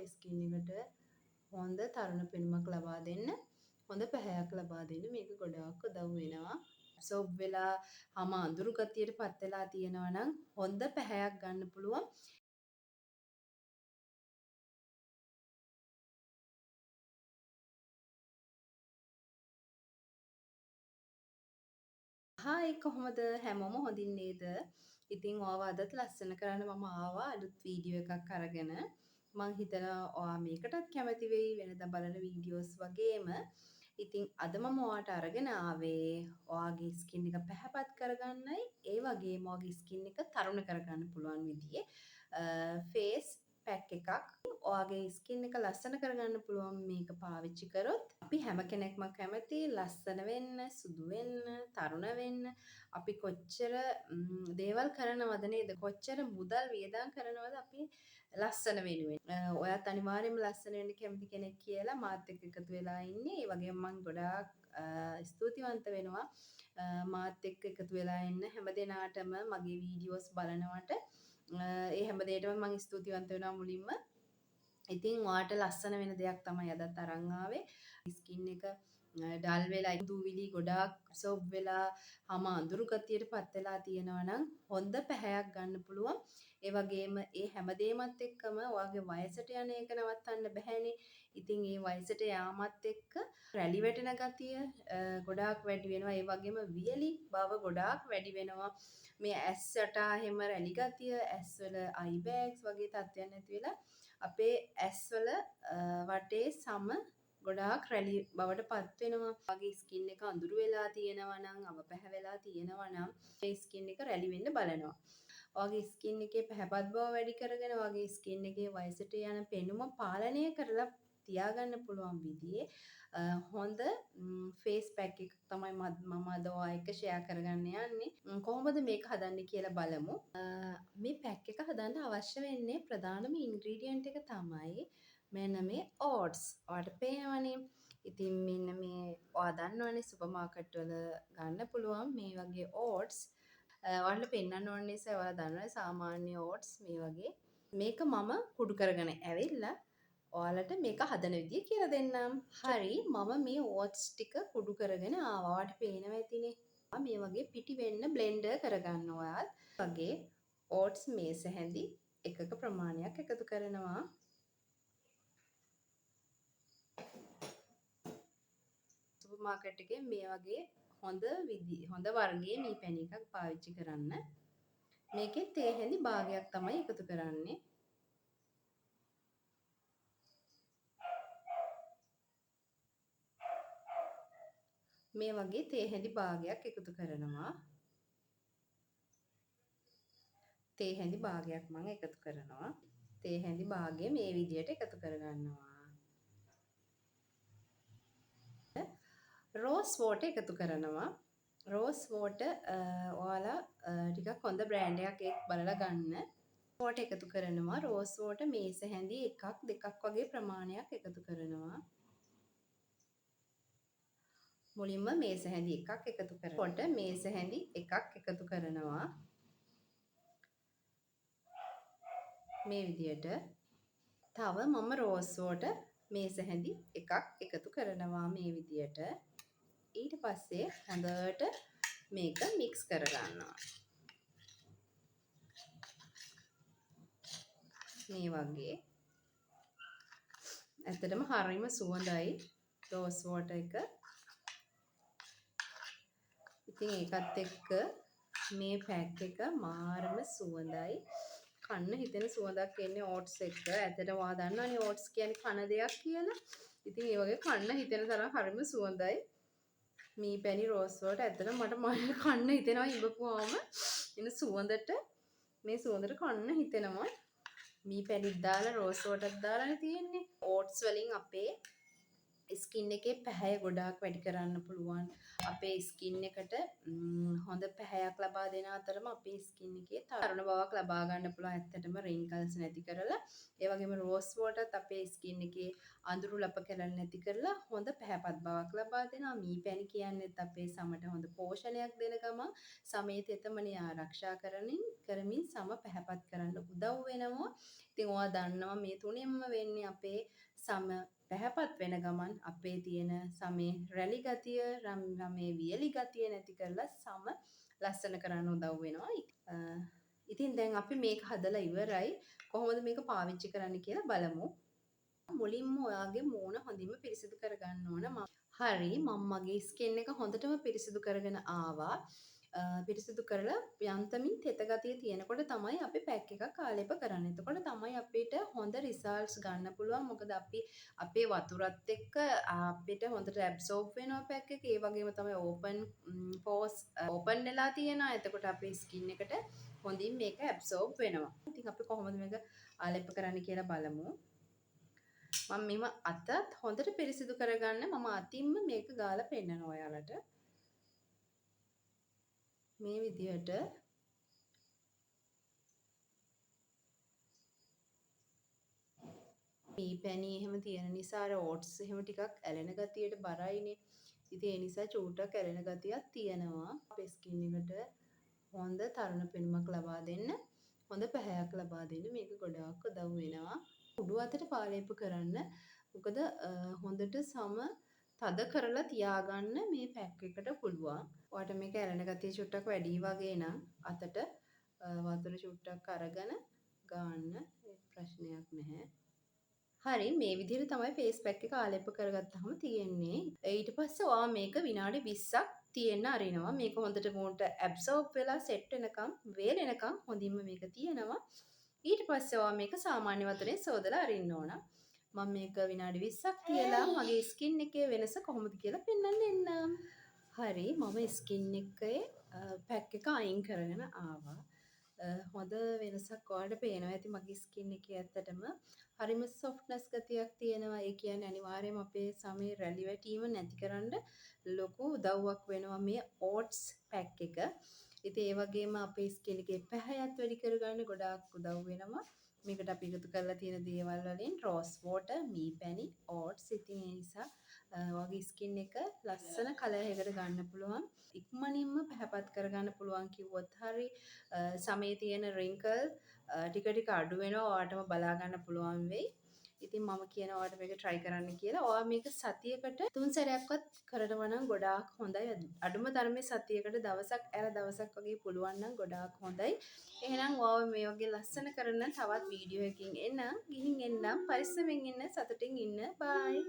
අපේ ස්කින් එකට හොඳ තරුණ පෙනුමක් ලබා දෙන්න, හොඳ පැහැයක් ලබා දෙන්න මේක ගොඩාක් උදව් වෙනවා. සෝප් වෙලා හම අඳුරු ගතියට පත් වෙලා තියෙනවා නම් හොඳ පැහැයක් ගන්න පුළුවන්. හායි කොහොමද හැමෝම හොඳින් නේද? ඉතින් ඔයාව අදත් ලස්සන කරන්න මම ආවා අලුත් වීඩියෝ එකක් අරගෙන. මං හිතනවා ඔයා මේකටත් කැමති වෙයි වෙනදා බලන වීඩියෝස් වගේම. ඉතින් අද මම ඔයාට අරගෙන ආවේ ඔයාගේ ස්කින් එක පැහැපත් කරගන්නයි ඒ වගේම ඔයාගේ ස්කින් එක තරුණ කරගන්න පුළුවන් විදිහේ ෆේස් පැක් එකක්. ඔයාගේ ස්කින් එක ලස්සන කරගන්න පුළුවන් මේක පාවිච්චි කරොත්. අපි හැම කෙනෙක්ම කැමති ලස්සන වෙන්න, සුදු වෙන්න, තරුණ වෙන්න. අපි කොච්චර දේවල් කරනවද නේද? කොච්චර මුදල් වියදම් කරනවද අපි ලස්සන වෙනුවෙන්. ඔයාත් අනිවාර්යයෙන්ම ලස්සන වෙන්න කැමති කෙනෙක් කියලා මාත් එක්ක එකතු වෙලා ඉන්නේ. ඒ වගේම මම ගොඩාක් ස්තුතිවන්ත වෙනවා මාත් එක්ක එකතු වෙලා ඉන්න හැම දෙනාටම මගේ වීඩියෝස් බලනවට. ඒ හැම දෙයකටම මම ස්තුතිවන්ත වෙනවා මුලින්ම. ඉතින් ඔයාට ලස්සන වෙන දෙයක් තමයි අදත් අරන් ආවේ. ස්කින් එක ඩල් වෙලා දූවිලි ගොඩාක් සෝප් වෙලා හම අඳුරු ගතියට පත් වෙලා තියෙනවා නම් හොඳ පැහැයක් ගන්න පුළුවන්. ඒ වගේම ඒ හැමදේමත් එක්කම ඔයාගේ වයසට යන එක නවත්තන්න බැහැනේ. ඉතින් ඒ වයසට යාමත් එක්ක රැලි වැටෙන ගතිය ගොඩාක් වැඩි වෙනවා. ඒ වගේම වියලි බව ගොඩාක් වැඩි වෙනවා. මේ ඇස්යට එහෙම රැලි ගතිය, ඇස්වල අයි බෑග්ස් වගේ තත්ත්වයන් නැති වෙලා අපේ ඇස්වල වටේ සම ගොඩාක් රැලි බවට පත් වෙනවා. වගේ ස්කින් එක අඳුරු වෙලා තියෙනවා නම්, අව පැහැ වෙලා තියෙනවා නම් ඒ ස්කින් එක රැලි වෙන්න බලනවා. ඔයාගේ ස්කින් එකේ පැහැපත් බව වැඩි කරගෙන ඔයාගේ ස්කින් එකේ වයසට යන පෙනුම පාලනය කරලා තියාගන්න පුළුවන් විදිහේ හොඳ ෆේස් පැක් එකක් තමයි මම අද ඔයා එක්ක ෂෙයා කරගන්න යන්නේ. කොහොමද මේක හදන්නේ කියලා බලමු. මේ පැක් එක හදන්න අවශ්‍ය වෙන්නේ ප්‍රධානම ඉන්ග්‍රීඩියන්ට් එක තමයි මෙන්න මේ ඕට්ස්. ඔයාලට පේනවනේ. ඉතින් මෙන්න මේ ඔයා දන්නවනේ සුපර් මාකට් වල ගන්න පුළුවන් මේ වගේ ඕට්ස්. ඔයාලට පෙන්වන්න ඕන නිසා ඔයාලා දන්නවනේ සාමාන්‍ය ඕට්ස් මේ වගේ. මේක මම කුඩු කරගෙන ඇවිල්ලා ඔයාලට මේක හදන විදිය කියලා දෙන්නම්. හරි මම මේ ඕට්ස් ටික කුඩු කරගෙන ආවා. ඔයාලට පේනවා ඇතිනේ. මේ වගේ පිටි වෙන්න බ්ලෙන්ඩර් කරගන්න ඔයාත්. වගේ ඕට්ස් මේස හැඳි එකක ප්‍රමාණයක් එකතු කරනවා. සුපර් මාකට් එකේ මේ වගේ හොඳ වර්ගයේ මී පැණි එකක් පාවිච්චි කරන්න. මේකේ තේ හැඳි භාගයක් තමයි එකතු කරන්නේ. මේ වගේ තේ හැඳි භාගයක් එකතු කරනවා. තේ හැඳි භාගයක් මම එකතු කරනවා. තේ හැඳි භාගය මේ විදියට එකතු කරගන්නවා. රෝස් වෝටර් එකතු කරනවා. රෝස් වෝටර් ඔයාලා ටිකක් හොඳ බ්‍රෑන්ඩ් එකක් බලලා ගන්න. වෝටර් එකතු කරනවා. රෝස් වෝටර් මේස හැඳි එකක් දෙකක් වගේ ප්‍රමාණයක් එකතු කරනවා. මුලින්ම මේස හැඳි එකක් එකතු කරනකොට මේස හැඳි එකක් එකතු කරනවා. මේ විදියට. තව මම රෝස් වෝටර් මේස හැඳි එකක් එකතු කරනවා මේ විදියට. ඊට පස්සේ හොඳට මේක මික්ස් කරගන්නවා. මේ වගේ. ඇත්තටම හරිම සුවඳයි රෝස් වෝටර් එක. ඉතින් ඒකත් එක්ක මේ පැක් එක මාරම සුවඳයි. කන්න හිතෙන සුවඳක් එන්නේ ඕට්ස් එක්ක. ඇත්තටම ඔයා දන්නවනේ ඕට්ස් කියන්නේ කන දෙයක් කියලා. ඉතින් ඒ වගේ කන්න හිතෙන තරම් හරිම සුවඳයි. මී පැණි රෝස් වෝටර් ඇත්තටම මට කන්න හිතෙනවා ඉඹපුවාම එන සුවඳට මේ සුවඳට කන්න හිතෙනවා. මී පැණිත් දාලා රෝස් වෝටර්ත් දාලානේ තියෙන්නේ. ඕට්ස් වලින් අපේ ස්කින් එකේ පැහැය ගොඩාක් වැඩි කරන්න පුළුවන්. අපේ ස්කින් එකට හොඳ පැහැයක් ලබා දෙන අතරම අපේ ස්කින් එකේ තරුණ බවක් ලබා ගන්න පුළුවන්. ඇත්තටම රින්කල්ස් නැති කරලා ඒ වගේම රෝස් වෝටර්ත් අපේ ස්කින් එකේ අඳුරු ලප කැලල් නැති කරලා හොඳ පැහැපත් බවක් ලබා දෙනවා. මී පැණි කියන්නේත් අපේ සමට හොඳ පෝෂණයක් දෙන ගමන් සමේ තෙතමනය ආරක්ෂා කරමින් සම පැහැපත් කරන්න උදව් වෙනවා. ඉතින් ඔයා දන්නවා මේ තුනෙන්ම වෙන්නේ අපේ සම පැහැපත් වෙන ගමන් අපේ තියෙන සමේ රැලි ගතිය සමේ වියලි ගතිය නැති කරලා සම ලස්සන කරන්න උදව් වෙනවා. ඉතින් දැන් අපි මේක හදලා ඉවරයි. කොහොමද මේක පාවිච්චි කරන්න කියලා බලමු. මුලින්ම ඔයාගේ මූණ හොඳින්ම පිරිසිදු කරගන්න ඕන. හරි මම මගේ ස්කින් එක හොඳටම පිරිසිදු කරගෙන ආවා. පිරිසිදු කරලා යන්තමින් තෙත ගතිය තියෙනකොට තමයි අපි පැක් එකක් ආලේප කරන්නේ. එතකොට තමයි අපිට හොඳ රිසල්ට්ස් ගන්න පුළුවන්. මොකද අපි අපේ වතුරත් එක්ක අපිට හොඳට ඇබ්සෝබ් වෙනවා පැක් එක. ඒ වගේම තමයි පෝස් ඕපන් වෙලා තියෙනවා. එතකොට අපේ ස්කින් එකට හොඳින් මේක ඇබ්සෝබ් වෙනවා. ඉතින් අපි කොහොමද මේක ආලේප කරන්න කියලා බලමු. මම මෙම අතත් හොඳට පිරිසිදු කරගන්න මම අතින්ම මේක ගාලා පෙන්නනවා ඔයාලට. මේ විදිහට මේ පැණි එහෙම තියෙන නිසා අර ඕට්ස් එහෙම ටිකක් ඇලෙන ගතියට බරයිනේ. ඉතින් ඒ නිසා චූට්ටක් ඇලෙන ගතියක් තියෙනවා. අපේ ස්කින් එකට හොඳ තරුණ පෙනුමක් ලබා දෙන්න, හොඳ පැහැයක් ලබා දෙන්න මේක ගොඩාක් උදව් වෙනවා. උඩු අතට පාලේප කරන්න. මොකද හොඳට සම තද කරලා තියාගන්න මේ පැක් එකට පුළුවන්. ඔයාට මේක ඇලෙන ගතිය චුට්ටක් වැඩි වගේ නම් අතට වතුර චුට්ටක් අරගෙන ගන්න ප්‍රශ්නයක් නැහැ. හරි මේ විදිහට තමයි ෆේස් පැක් එක ආලේප කරගත්තාම තියෙන්නේ. ඊට පස්සේ ඔයා මේක විනාඩි 20ක් තියෙන්න අරිනවා. මේක හොඳට මූණට ඇබ්සෝබ් වෙලා සෙට් වෙනකම් වේලෙනකම් හොඳින්ම මේක තියෙනවා. ඊට පස්සේ ඔයා මේක සාමාන්‍ය වතුරෙන් සෝදලා අරින්න ඕන. මම මේක විනාඩි 20ක් තියලා මගේ ස්කින් එකේ වෙනස කොහොමද කියලා පෙන්වන්න එන්නම්. හරි මම ස්කින් එකේ පැක් එක අයින් කරගෙන ආවා. හොඳ වෙනසක් ඔයාලට පේනවා ඇති මගේ ස්කින් එකේ ඇත්තටම හරිම සොෆ්ට්නස් ගතියක් තියෙනවා. ඒ කියන්නේ අනිවාර්යයෙන්ම අපේ සමේ රැලි වැටීම නැතිකරන්න ලොකු උදව්වක් වෙනවා මේ ඕට්ස් පැක් එක. ඉතින් ඒ වගේම අපේ ස්කින් එකේ පැහැයත් වැඩි කරගන්න ගොඩාක් උදව් වෙනවා. මේකට අපි එකතු කරලා තියෙන දේවල් වලින් රෝස් වෝටර්, මී පැණි, ඕට්ස්. ඉතින් ඒ නිසා වගේ ස්කින් එක ලස්සන කලර් එකකට ගන්න පුළුවන්. ඉක්මනින්ම පැහැපත් කරගන්න පුළුවන් කිව්වොත් හරි. සමේ තියෙන රින්කල් ටික ටික අඩු වෙනවා. ඔයාටම බලා ගන්න පුළුවන් වෙයි. ඉතින් මම කියනවා ඔයාලට මේක try කරන්න කියලා. ඔයා මේක සතියකට 3 සැරයක්වත් කරනවා නම් ගොඩාක් හොඳයි. අඩුම තරමේ සතියකට දවසක් ඇර දවසක් වගේ පුළුවන් නම් ගොඩාක් හොඳයි. එහෙනම් ඔයාව මේ වගේ ලස්සන කරන තවත් වීඩියෝ එකකින් එන්නම්. ගිහින් එන්නම්. පරිස්සමෙන් ඉන්න, සතුටින් ඉන්න. බයි.